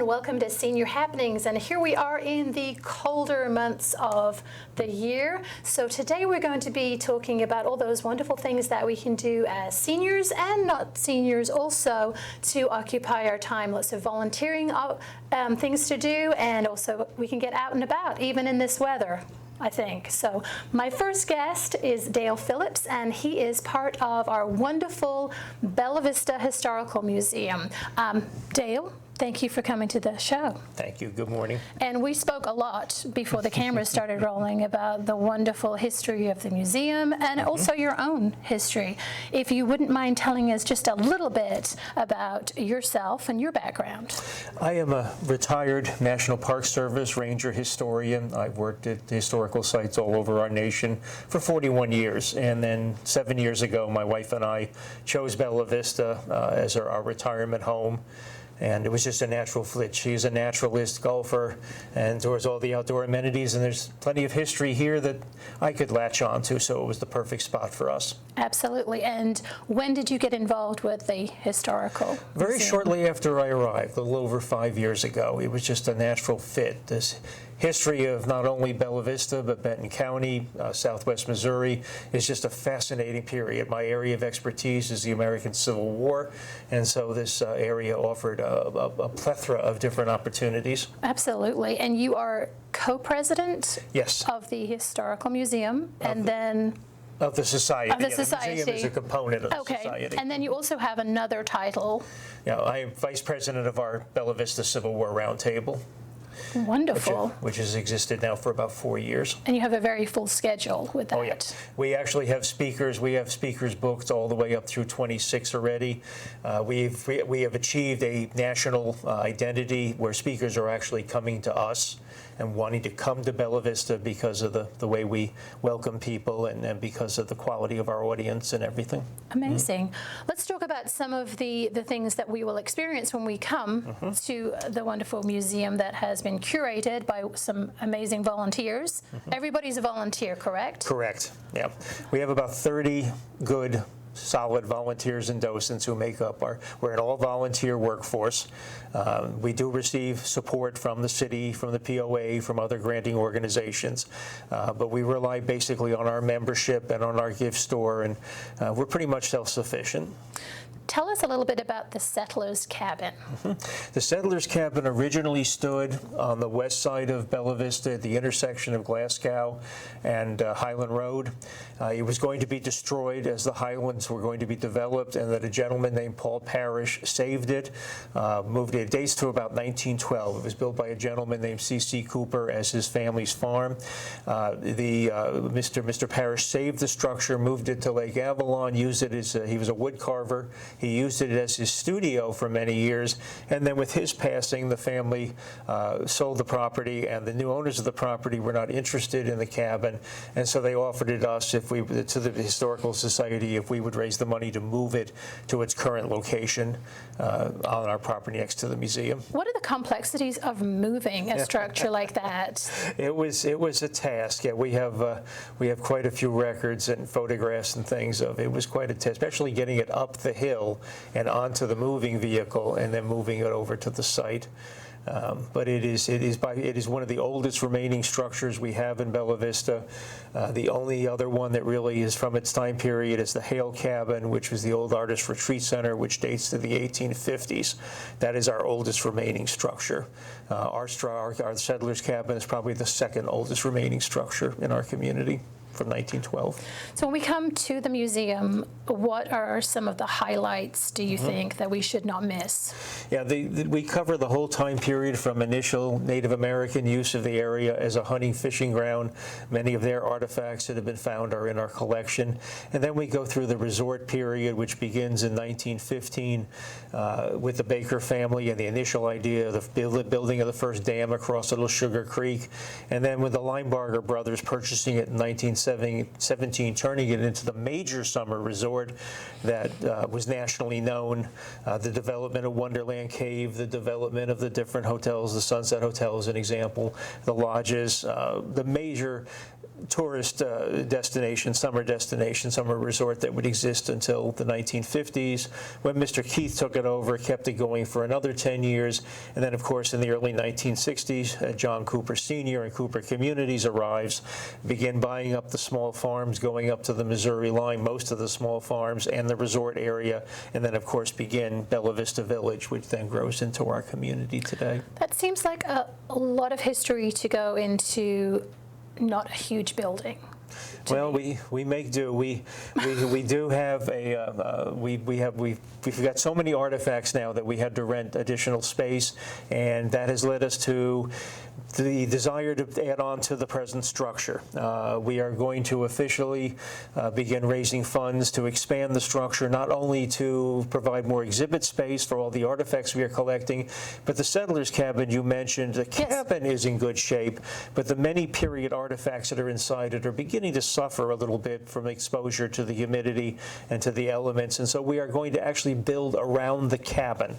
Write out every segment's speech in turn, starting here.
and welcome to Senior Happenings. And here we are in the colder months of the year. So today we're going to be talking about all those wonderful things that we can do as seniors and not seniors also to occupy our time. Lots of volunteering things to do, and also we can get out and about even in this weather, I think. So my first guest is Dale Phillips, and he is part of our wonderful Bella Vista Historical Museum. Dale, thank you for coming to the show. Thank you. Good morning. And we spoke a lot before the cameras started rolling about the wonderful history of the museum and also your own history. If you wouldn't mind telling us just a little bit about yourself and your background. I am a retired National Park Service ranger historian. I've worked at historical sites all over our nation for 41 years. And then 7 years ago, my wife and I chose Bella Vista as our retirement home. And it was just a natural fit. She's a naturalist, golfer, and enjoys all the outdoor amenities. And there's plenty of history here that I could latch on to, so it was the perfect spot for us. Absolutely. And when did you get involved with the historical Very museum? shortly after I arrived, a little over 5 years ago. It was just a natural fit. This history of not only Bella Vista, but Benton County, Southwest Missouri, is just a fascinating period. My area of expertise is the American Civil War, and so this area offered a plethora of different opportunities. Absolutely. And you are co-president Yes. of the Historical Museum, and then Of the society. of the Yeah, society. The museum is a component of the Okay. society. And then you also have another title. Yeah, I am vice president of our Bella Vista Civil War Roundtable, Wonderful. which has existed now for about 4 years. And you have a very full schedule with that. Oh, yeah. We actually have speakers. We have speakers booked all the way up through 26 already. We have achieved a national identity where speakers are actually coming to us and wanting to come to Bella Vista because of the way we welcome people and because of the quality of our audience and everything. Amazing. Let's talk about some of the things that we will experience when we come to the wonderful museum that has been curated by some amazing volunteers. Everybody's a volunteer, correct? Correct. Yeah. We have about 30 good solid volunteers and docents who make up we're an all-volunteer workforce. We do receive support from the city, from the POA, from other granting organizations, but we rely basically on our membership and on our gift store, and we're pretty much self-sufficient. Tell us a little bit about the Settlers Cabin. The Settlers Cabin originally stood on the west side of Bella Vista at the intersection of Glasgow and Highland Road. It was going to be destroyed as the Highlands were going to be developed, and that a gentleman named Paul Parrish saved it, moved it. It dates to about 1912. It was built by a gentleman named C.C. Cooper as his family's farm. Mr. Parrish saved the structure, moved it to Lake Avalon, used it as he was a wood carver. He used it as his studio for many years, and then with his passing, the family sold the property, and the new owners of the property were not interested in the cabin, and so they offered it us to the Historical Society if we would raise the money to move it to its current location on our property next to the museum. What are the complexities of moving a structure like that? It was a task. Yeah, we have quite a few records and photographs and things of it. Was quite a task, especially getting it up the hill and onto the moving vehicle and then moving it over to the site. But it is one of the oldest remaining structures we have in Bella Vista. The only other one that really is from its time period is the Hale Cabin, which was the old Artist Retreat Center, which dates to the 1850s. That is our oldest remaining structure. Our Settlers Cabin is probably the second oldest remaining structure in our community, from 1912. So when we come to the museum, what are some of the highlights, do you think, that we should not miss? Yeah, we cover the whole time period from initial Native American use of the area as a hunting fishing ground. Many of their artifacts that have been found are in our collection. And then we go through the resort period, which begins in 1915 with the Baker family and the initial idea of the building of the first dam across Little Sugar Creek. And then with the Linebarger brothers purchasing it in 1917, turning it into the major summer resort that was nationally known. The development of Wonderland Cave, the development of the different hotels, the Sunset Hotel is an example, the lodges, the major tourist destination, summer resort that would exist until the 1950s. When Mr. Keith took it over, kept it going for another 10 years. And then, of course, in the early 1960s, John Cooper Sr. and Cooper Communities arrives, begin buying up the small farms going up to the Missouri line, most of the small farms and the resort area, and then, of course, begin Bella Vista Village, which then grows into our community today. That seems like a lot of history to go into not a huge building. Well, we make do. We do have we've got so many artifacts now that we had to rent additional space, and that has led us to the desire to add on to the present structure. We are going to officially begin raising funds to expand the structure, not only to provide more exhibit space for all the artifacts we are collecting, but the settler's cabin you mentioned, the cabin is in good shape, but the many period artifacts that are inside it are beginning to suffer a little bit from exposure to the humidity and to the elements, and so we are going to actually build around the cabin,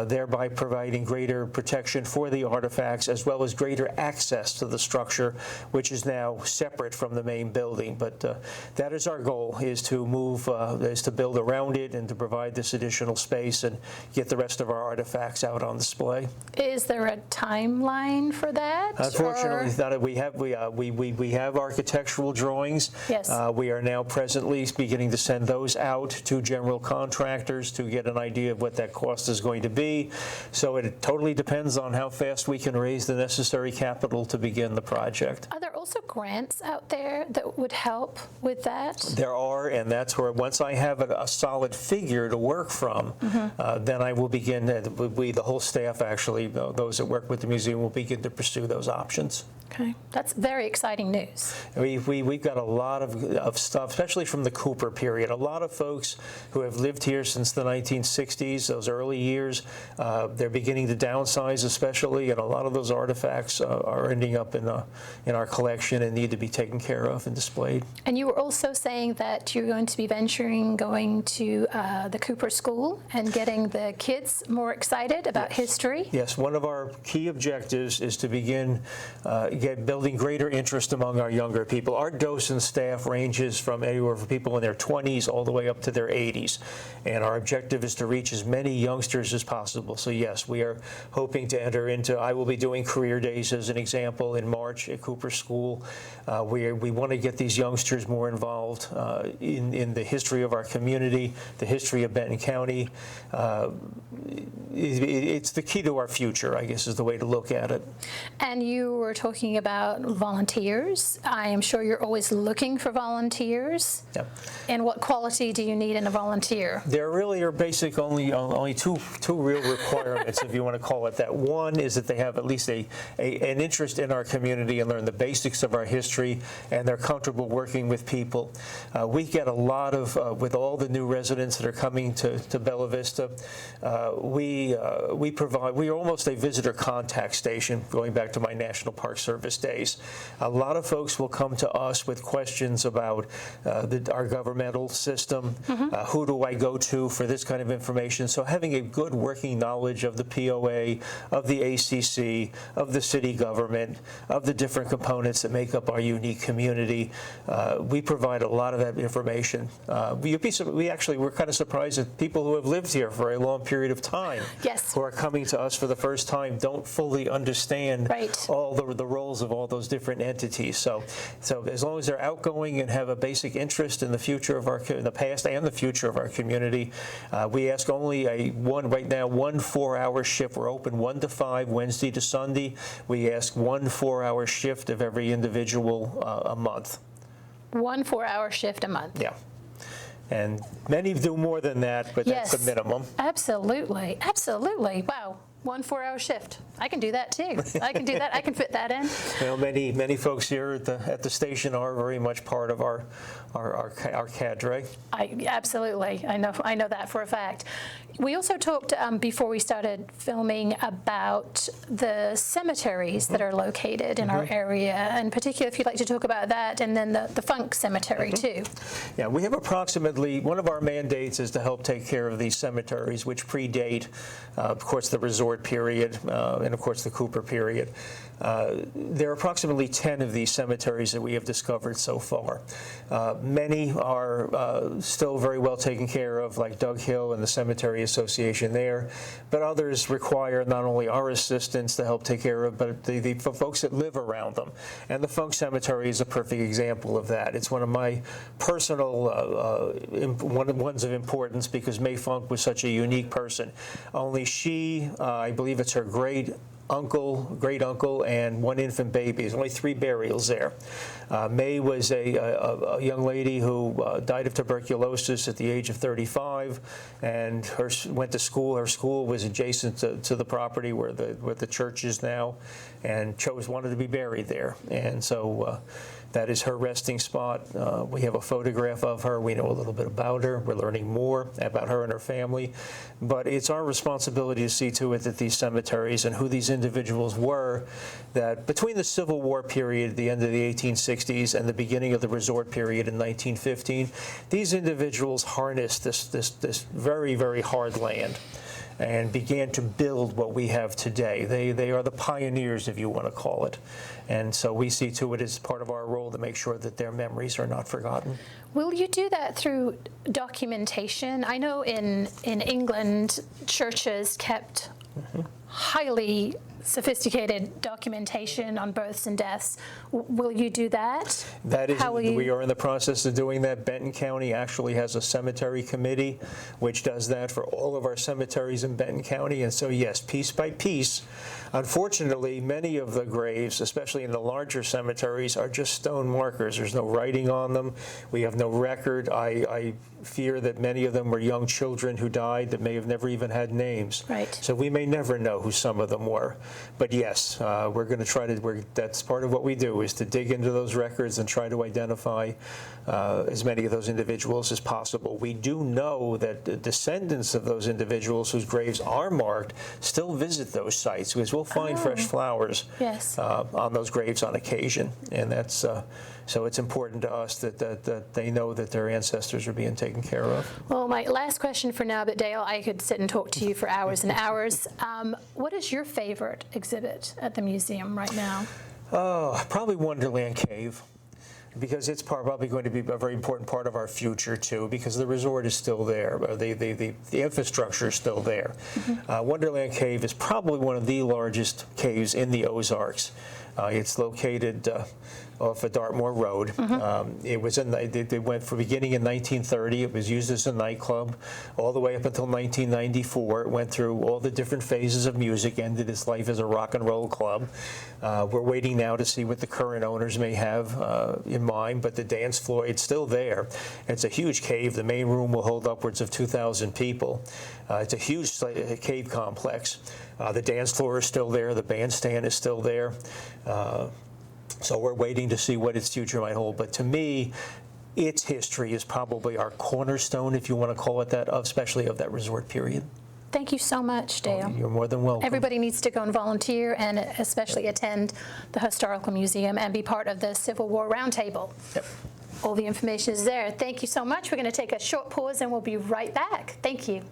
thereby providing greater protection for the artifacts as well as greater access to the structure, which is now separate from the main building. But that is our goal, is to build around it and to provide this additional space and get the rest of our artifacts out on display. Is there a timeline for that? Unfortunately, not. We have architectural drawings. Yes. We are now presently beginning to send those out to general contractors to get an idea of what that cost is going to be. So it totally depends on how fast we can raise the necessary capital to begin the project. Are there also grants out there that would help with that? There are, and that's where once I have a solid figure to work from, then I will begin, the whole staff actually, those that work with the museum will begin to pursue those options. Okay, that's very exciting news. We've got a lot of stuff, especially from the Cooper period. A lot of folks who have lived here since the 1960s, those early years, they're beginning to downsize especially, and a lot of those artifacts are ending up in our collection and need to be taken care of and displayed. And you were also saying that you're going to be going to the Cooper School and getting the kids more excited about history? Yes, one of our key objectives is to begin building greater interest among our younger people. Our docent staff ranges from anywhere from people in their 20s all the way up to their 80s. And our objective is to reach as many youngsters as possible. So yes, we are hoping to enter into, I will be doing career days as an example in March at Cooper School. We want to get these youngsters more involved in the history of our community, the history of Benton County. It's the key to our future, I guess, is the way to look at it. And you were talking about volunteers. I am sure you're always looking for volunteers. Yep. And what quality do you need in a volunteer? There really are basic only two real requirements, if you want to call it that. One is that they have at least an interest in our community and learn the basics of our history, and they're comfortable working with people. We get a lot of, with all the new residents that are coming to Bella Vista, we are almost a visitor contact station, going back to my National Park Service days. A lot of folks will come to us with questions about our governmental system, who do I go to for this kind of information. So having a good working knowledge of the POA, of the ACC, of the city government, of the different components that make up our unique community, we provide a lot of that information. We're kind of surprised that people who have lived here for a long period of time, who are coming to us for the first time, don't fully understand all the roles of all those different entities. So as long as they're outgoing and have a basic interest in the future of in the past and the future of our community, we ask only one 4-hour shift. We're open 1 to 5, Wednesday to Sunday. We ask 1 4-hour shift of every individual a month. 1 4-hour shift a month. Yeah. And many do more than that, but that's the minimum. Absolutely. Absolutely. Wow. 1 4-hour shift. I can do that too. I can do that. I can fit that in. Well, many folks here at the station are very much part of our cadre. Absolutely. I know that for a fact. We also talked before we started filming about the cemeteries that are located in our area, and particularly if you'd like to talk about that, and then the Funk Cemetery too. Yeah, we have one of our mandates is to help take care of these cemeteries, which predate, of course, the resort resort period, and of course the Cooper period. There are approximately 10 of these cemeteries that we have discovered so far. Many are still very well taken care of, like Doug Hill and the Cemetery Association there, but others require not only our assistance to help take care of, but the folks that live around them. And the Funk Cemetery is a perfect example of that. It's one of my personal ones of importance because May Funk was such a unique person. Only she, I believe it's her great uncle, and one infant baby. There's only 3 burials there. May was a young lady who died of tuberculosis at the age of 35, and went to school. Her school was adjacent to the property where the church is now, and wanted to be buried there. And so that is her resting spot. We have a photograph of her. We know a little bit about her. We're learning more about her and her family. But it's our responsibility to see to it that these cemeteries and who these individuals were, that between the Civil War period, the end of the 1860s, and the beginning of the resort period in 1915, these individuals harnessed this very, very hard land and began to build what we have today. They are the pioneers, if you want to call it. And so we see to it as part of our role to make sure that their memories are not forgotten. Will you do that through documentation? I know in England, churches kept highly sophisticated documentation on births and deaths. Will you do that? That is, we are in the process of doing that. Benton County actually has a cemetery committee which does that for all of our cemeteries in Benton County. And so yes, piece by piece. Unfortunately, many of the graves, especially in the larger cemeteries, are just stone markers. There's no writing on them. We have no record. I fear that many of them were young children who died that may have never even had names. Right. So we may never know who some of them were. But yes, we're going to try to, that's part of what we do, is to dig into those records and try to identify as many of those individuals as possible. We do know that the descendants of those individuals whose graves are marked still visit those sites, because we'll find fresh flowers on those graves on occasion. And that's so it's important to us that they know that their ancestors are being taken care of. Well, my last question for now, but Dale, I could sit and talk to you for hours and hours. What is your favorite exhibit at the museum right now? Oh, probably Wonderland Cave, because it's probably going to be a very important part of our future too, because the resort is still there, the infrastructure is still there. Wonderland Cave is probably one of the largest caves in the Ozarks. It's located off of Dartmoor Road. It was they went from beginning in 1930. It was used as a nightclub all the way up until 1994. It went through all the different phases of music, ended its life as a rock and roll club. We're waiting now to see what the current owners may have in mind, but the dance floor, it's still there. It's a huge cave. The main room will hold upwards of 2,000 people. It's a huge cave complex. The dance floor is still there. The bandstand is still there. So we're waiting to see what its future might hold. But to me, its history is probably our cornerstone, if you want to call it that, especially of that resort period. Thank you so much, Dale. Oh, you're more than welcome. Everybody needs to go and volunteer and especially attend the Historical Museum and be part of the Civil War Roundtable. Yep. All the information is there. Thank you so much. We're going to take a short pause and we'll be right back. Thank you.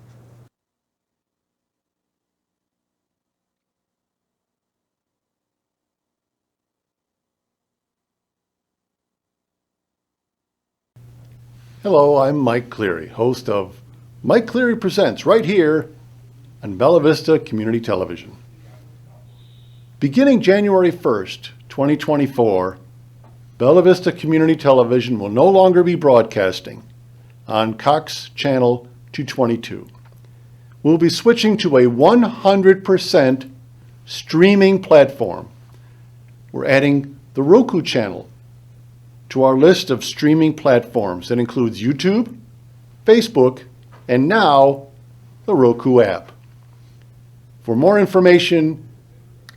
Hello, I'm Mike Cleary, host of Mike Cleary Presents right here on Bella Vista Community Television. Beginning January 1st, 2024, Bella Vista Community Television will no longer be broadcasting on Cox Channel 222. We'll be switching to a 100% streaming platform. We're adding the Roku channel to our list of streaming platforms that includes YouTube, Facebook, and now the Roku app. For more information,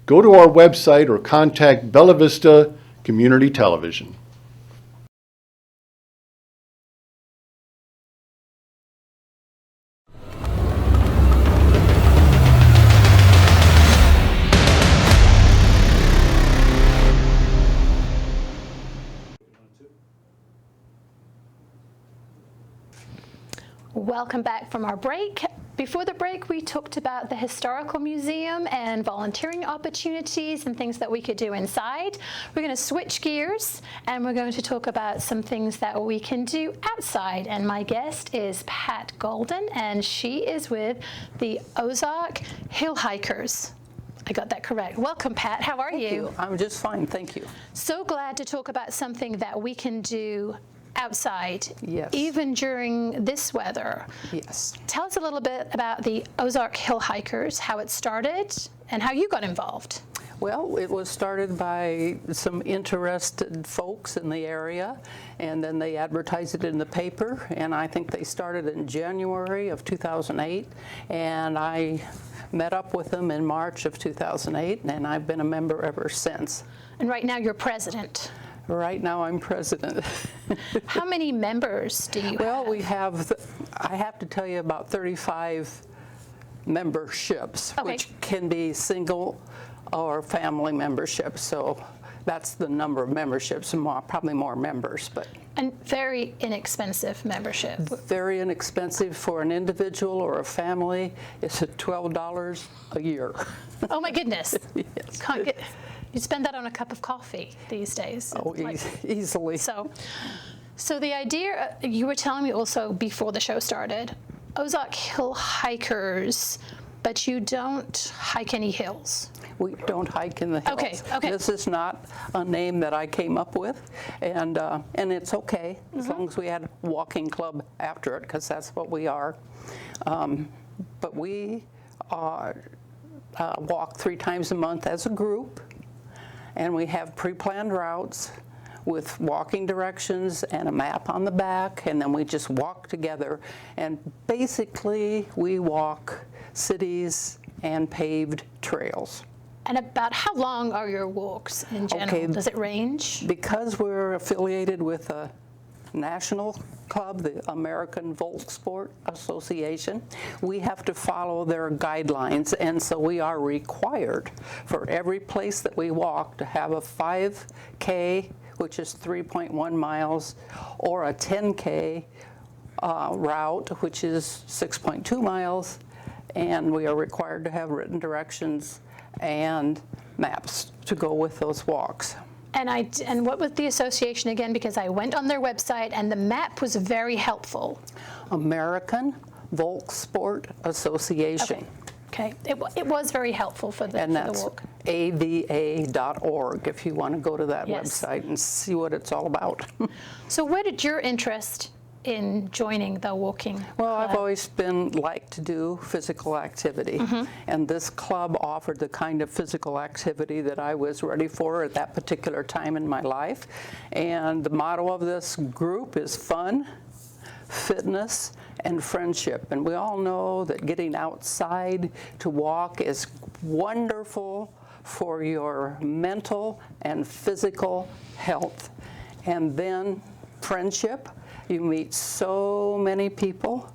go to our website or contact Bella Vista Community Television. Welcome back from our break. Before the break, we talked about the Historical Museum and volunteering opportunities and things that we could do inside. We're going to switch gears and we're going to talk about some things that we can do outside. And my guest is Pat Golden, and she is with the Ozark Hill Hikers. I got that correct. Welcome, Pat. How are you? Thank you. I'm just fine, thank you. So glad to talk about something that we can do outside, Yes. even during this weather. Yes. Tell us a little bit about the Ozark Hill Hikers, how it started, and how you got involved. Well, it was started by some interested folks in the area, and then they advertised it in the paper, and I think they started in January of 2008, and I met up with them in March of 2008, and I've been a member ever since. And right now you're president. Right now I'm president. How many members do you Well, have? we have, I have to tell you, about 35 memberships, Okay. which can be single or family memberships. So that's the number of memberships, and probably more members, but And very inexpensive membership. very inexpensive for an individual or a family. It's at $12 a year. Oh my goodness. Yes. Can't get, you spend that on a cup of coffee these days. Oh, Like- easily. So the idea, you were telling me also before the show started, Ozark Hill Hikers, but you don't hike any hills. We don't hike in the hills. Okay, okay. This is not a name that I came up with, and it's okay as long as we had a walking club after it, because that's what we are. But we walk 3 times a month as a group, and we have pre-planned routes with walking directions and a map on the back, and then we just walk together. And basically, we walk cities and paved trails. And about how long are your walks in general? Okay. Does it range? Because we're affiliated with a national club, the American Volkssport Association, we have to follow their guidelines, and so we are required for every place that we walk to have a 5K, which is 3.1 miles, or a 10K route, which is 6.2 miles, and we are required to have written directions and maps to go with those walks. And what was the association again? Because I went on their website and the map was very helpful. American Volkssport Association. Okay. It was very helpful for the, And for that's the walk. ava.org if you want to go to that Yes. website and see what it's all about. So where did your interest in joining the walking Well, I've club? always been like to do physical activity, and this club offered the kind of physical activity that I was ready for at that particular time in my life. And the motto of this group is fun, fitness, and friendship. And we all know that getting outside to walk is wonderful for your mental and physical health. And then friendship. You meet so many people,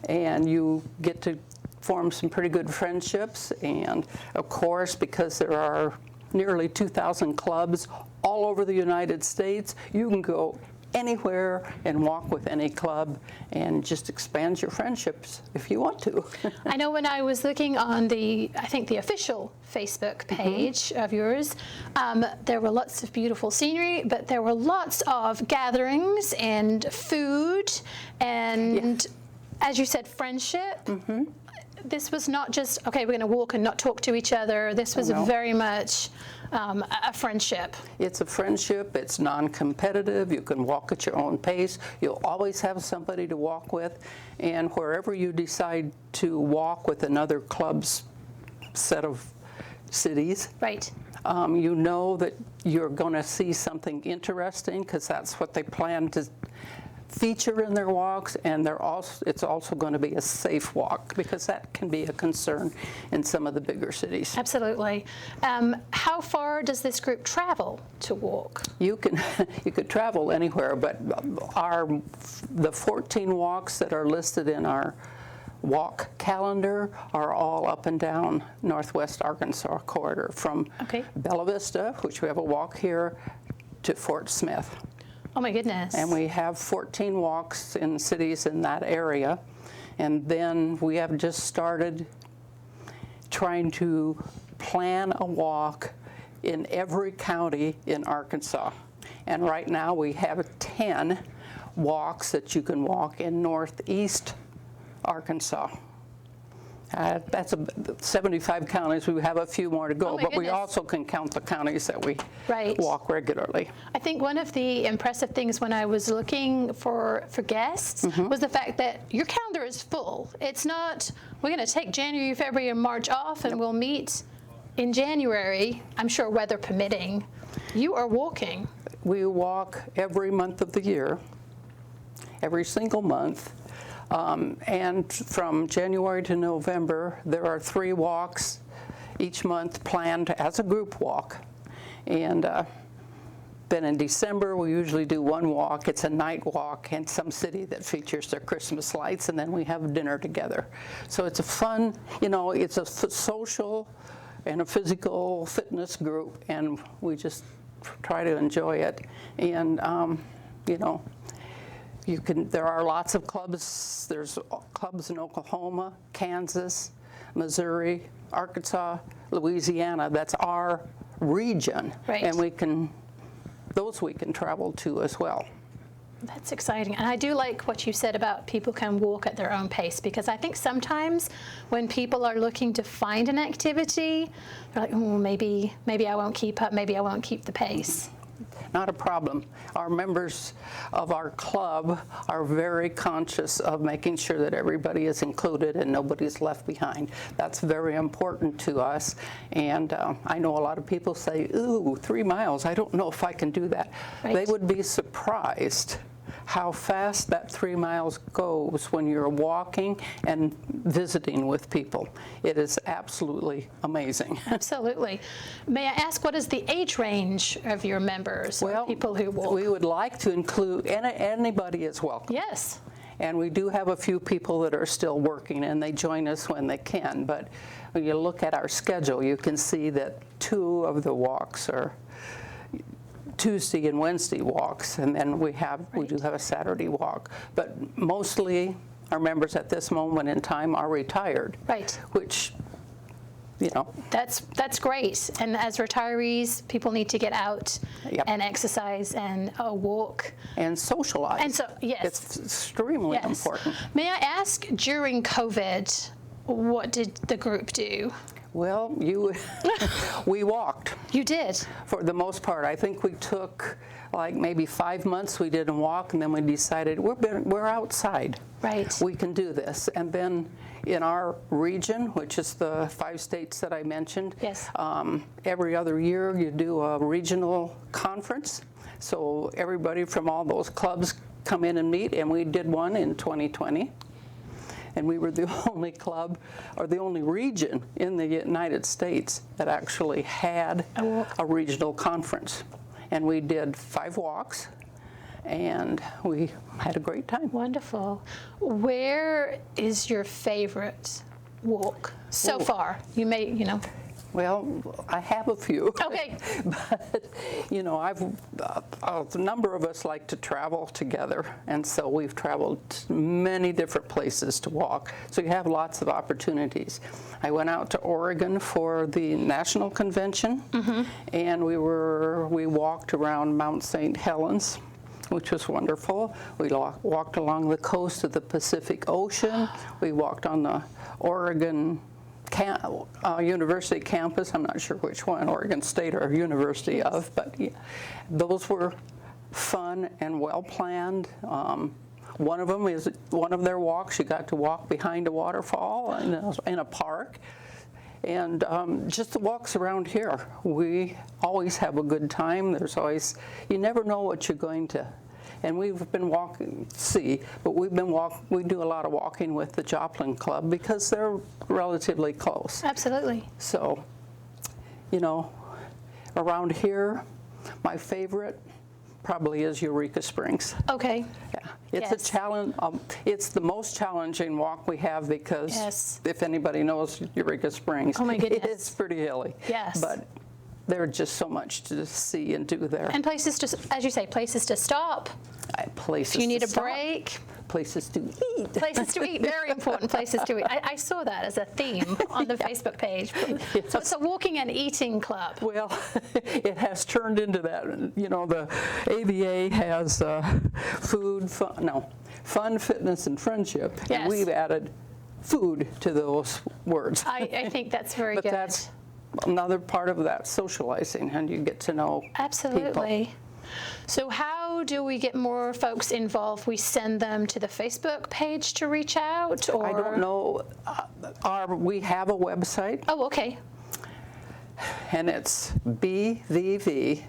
and you get to form some pretty good friendships. And of course, because there are nearly 2,000 clubs all over the United States, you can go anywhere and walk with any club and just expand your friendships if you want to. I know when I was looking on I think the official Facebook page of yours, there were lots of beautiful scenery, but there were lots of gatherings and food and, as you said, friendship. This was not just, okay, we're going to walk and not talk to each other. This was No. very much a friendship. It's a friendship. It's non-competitive. You can walk at your own pace. You'll always have somebody to walk with. And wherever you decide to walk with another club's set of cities, Right. you know that you're going to see something interesting, because that's what they plan to feature in their walks, and it's also going to be a safe walk, because that can be a concern in some of the bigger cities. Absolutely. How far does this group travel to walk? You could travel anywhere, but the 14 walks that are listed in our walk calendar are all up and down Northwest Arkansas corridor, from Okay. Bella Vista, which we have a walk here, to Fort Smith. Oh my goodness. And we have 14 walks in cities in that area. And then we have just started trying to plan a walk in every county in Arkansas. And right now we have 10 walks that you can walk in northeast Arkansas. That's 75 counties. We have a few more to go, but we also can count the counties that we walk regularly. I think one of the impressive things when I was looking for guests was the fact that your calendar is full. It's not, we're going to take January, February, and March off, and we'll meet in January, I'm sure weather permitting. You are walking. We walk every month of the year, every single month. And from January to November, there are 3 walks each month planned as a group walk. And then in December, we usually do 1 walk. It's a night walk in some city that features their Christmas lights, and then we have dinner together. So it's a fun, it's a social and a physical fitness group, and we just try to enjoy it. And, there are lots of clubs. There's clubs in Oklahoma, Kansas, Missouri, Arkansas, Louisiana. That's our region. Right. And those we can travel to as well. That's exciting. And I do like what you said about people can walk at their own pace, because I think sometimes when people are looking to find an activity, they're like, oh, maybe I won't keep up, maybe I won't keep the pace. Not a problem. Our members of our club are very conscious of making sure that everybody is included and nobody's left behind. That's very important to us. And I know a lot of people say, ooh, 3 miles, I don't know if I can do that. Right. They would be surprised how fast that 3 miles goes when you're walking and visiting with people. It is absolutely amazing. Absolutely. May I ask, what is the age range of your members, or people who walk? We would like to include anybody as well. Yes. And we do have a few people that are still working, and they join us when they can. But when you look at our schedule, you can see that 2 of the walks are Tuesday and Wednesday walks, and then we do have a Saturday walk. But mostly our members at this moment in time are retired. Right. Which, That's great. And as retirees, people need to get out and exercise and walk. And socialize. And so, yes. It's extremely important. May I ask, during COVID, what did the group do? Well, we walked. You did? For the most part. I think we took like maybe 5 months we didn't walk, and then we decided we're outside. Right. We can do this. And then in our region, which is the 5 states that I mentioned, yes. Every other year you do a regional conference. So everybody from all those clubs come in and meet, and we did one in 2020. And we were the only club, or the only region in the United States that actually had a regional conference. And we did 5 walks, and we had a great time. Wonderful. Where is your favorite walk so far? You may, Well, I have a few. Okay. But, a number of us like to travel together, and so we've traveled to many different places to walk. So you have lots of opportunities. I went out to Oregon for the national convention, and we walked around Mount St. Helens, which was wonderful. We walked along the coast of the Pacific Ocean. We walked on the Oregon University campus. I'm not sure which one, Oregon State or University of, but those were fun and well planned. One of them is one of their walks. You got to walk behind a waterfall in a park. And just the walks around here, we always have a good time. You never know what you're going to. And we've been walking, but we do a lot of walking with the Joplin Club because they're relatively close. Absolutely. So, around here, my favorite probably is Eureka Springs. Okay. Yeah, it's a challenge. It's the most challenging walk we have because if anybody knows Eureka Springs, oh my goodness, it's pretty hilly. Yes. But there's just so much to see and do there. And places to, as you say, places to stop. Places if you need to a stop. break. places to eat. Places to eat, very important places to eat. I saw that as a theme on the Facebook page. So it's a walking and eating club. Well, it has turned into that. You know, the AVA has fun, fitness, and friendship. Yes. And we've added food to those words. I think that's very But good. that's another part of that socializing, and you get to know Absolutely. people. So how do we get more folks involved? We send them to the Facebook page to reach out, or I don't know. We have a website, Oh, okay. and it's BVV,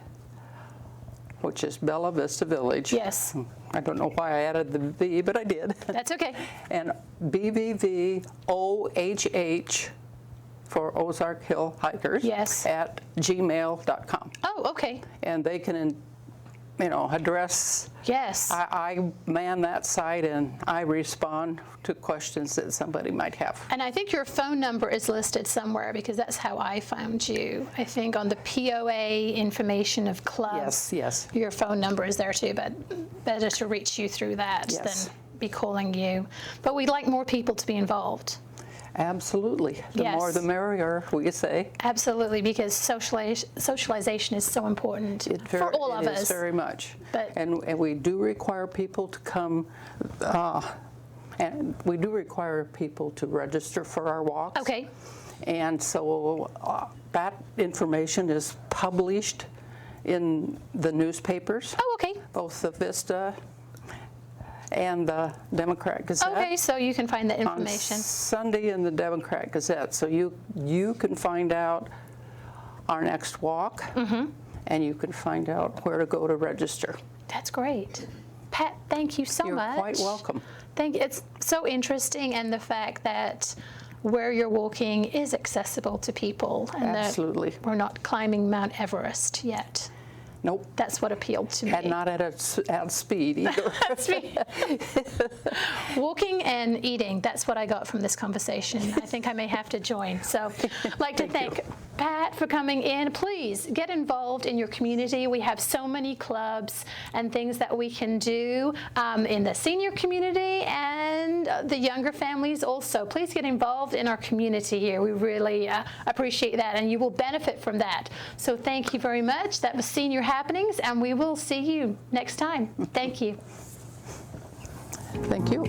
which is Bella Vista Village. Yes, I don't know why I added the V, but I did. that's okay. And BVVOHH for Ozark Hill Hikers. Yes. At gmail.com. Oh, okay. And they can, address. Yes. I man that site and I respond to questions that somebody might have. And I think your phone number is listed somewhere, because that's how I found you. I think on the POA information of clubs. Yes. Your phone number is there too, but better to reach you through that Yes. than be calling you. But we'd like more people to be involved. Absolutely. The Yes. more the merrier, we say. Absolutely, because socialization is so important for all of It is us. very much. But- And we do require people to come, and we do require people to register for our walks. Okay. And so that information is published in the newspapers, Oh, okay. both the Vista and the Democrat Gazette. Okay, so you can find that On information. Sunday in the Democrat Gazette. So you can find out our next walk, Mm-hmm. and you can find out where to go to register. That's great. Pat, thank you so You're much. quite welcome. It's so interesting, and the fact that where you're walking is accessible to people, and Absolutely. that we're not climbing Mount Everest yet. Nope. That's what appealed to me. And not at speed either. That's me. Walking and eating, that's what I got from this conversation. I think I may have to join. So I'd like to thank Pat for coming in. Please get involved in your community. We have so many clubs and things that we can do in the senior community and the younger families also. Please get involved in our community here. We really appreciate that, and you will benefit from that. So thank you very much. That was Senior Happenings, and we will see you next time. Thank you. Thank you.